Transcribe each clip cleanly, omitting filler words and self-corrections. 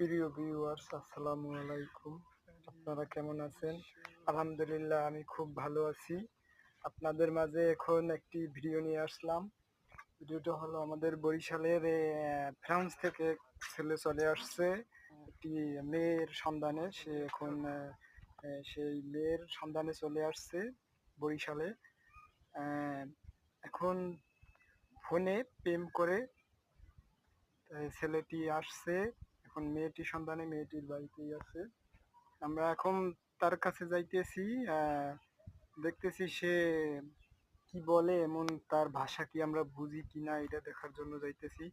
প্রিয় ভিউয়ার্স, আসসালামু আলাইকুম। আপনারা কেমন আছেন? আলহামদুলিল্লাহ, আমি খুব ভালো আছি। আপনাদের মাঝে এখন একটি ভিডিও নিয়ে আসলাম। ভিডিওটা হলো আমাদের বরিশালের ফ্রান্স থেকে ছেলে চলে আসছে একটি মেয়ের সন্ধানে। সে এখন সেই মেয়ের সন্ধানে চলে আসছে বরিশালে। আহ, এখন ফোনে প্রেম করে ছেলেটি আসছে। এখন মেয়েটির সন্ধানে মেয়েটির বাড়িতেই আছে। আমরা এখন তার কাছে যাইতেছি। দেখতেছি সে কি বলে, এমন তার ভাষা কি আমরা বুঝি কিনা এটা দেখার জন্য যাইতেছি।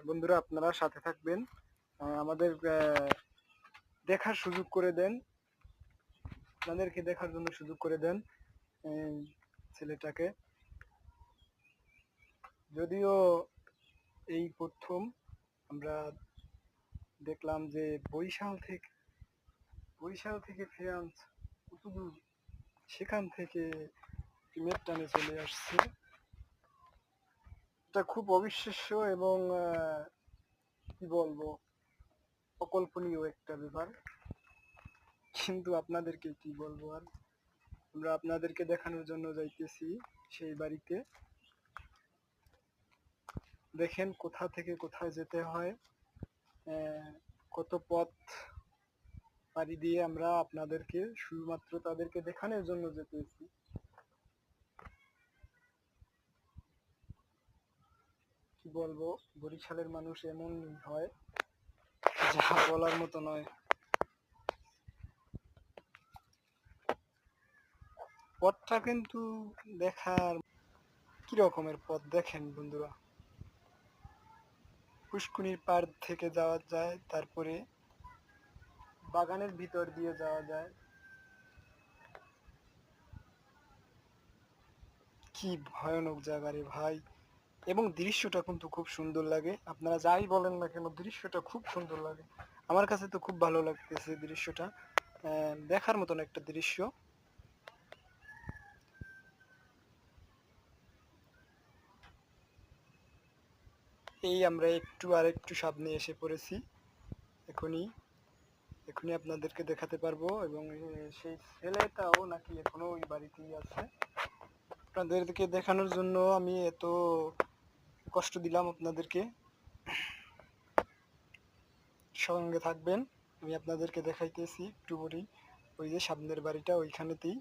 বন্ধুরা, আপনারা সাথে থাকবেন, আমাদের দেখার সুযোগ করে দেন, আপনাদেরকে দেখার জন্য সুযোগ করে দেন ছেলেটাকে। যদিও এই প্রথম আমরা দেখলাম যে বরিশাল থেকে ফ্রান্স কতদূর, সেখান থেকে প্রেমের টানে চলে আসছে। এটা খুব অবিশ্বাস্য এবং কি বলবো, অকল্পনীয় একটা ব্যাপার। কিন্তু আপনাদেরকে কি বলবো আর, আমরা আপনাদেরকে দেখানোর জন্য যাইতেছি সেই বাড়িতে। দেখেন কোথা থেকে কোথায় যেতে হয়, কত পথ পাড়ি দিয়ে আমরা আপনাদেরকে শুধুমাত্র তাদেরকে দেখানোর জন্য যেতেছি। কি বলবো, বরিশালের মানুষ এমনই হয়, যা বলার মতো নয়। পথটা কিন্তু দেখার, কি রকমের পথ দেখেন বন্ধুরা। পুষ্কুনির পাড় থেকে যাওয়া যায়, তারপরে বাগানের ভিতর দিয়ে যাওয়া যায়। কি ভয়ানক জায়গা রে ভাই! এবং দৃশ্যটা কিন্তু খুব সুন্দর লাগে। আপনারা যাই বলেন না কেন, দৃশ্যটা খুব সুন্দর লাগে। আমার কাছে তো খুব ভালো লাগতেছে দৃশ্যটা, দেখার মতন একটা দৃশ্য। এই আমরা আর একটু সামনে এসে পড়েছি। এখনই এখনই আপনাদেরকে দেখাতে পারবো। এবং সেই ছেলেটাও নাকি এখনো ওই বাড়িতেই আছে। আপনাদেরকে দেখানোর জন্য আমি এত কষ্ট দিলাম আপনাদেরকে। সঙ্গে থাকবেন, আমি আপনাদেরকে দেখাইতেছি একটু পরেই। ওই যে সামনের বাড়িটা, ওইখানেতেই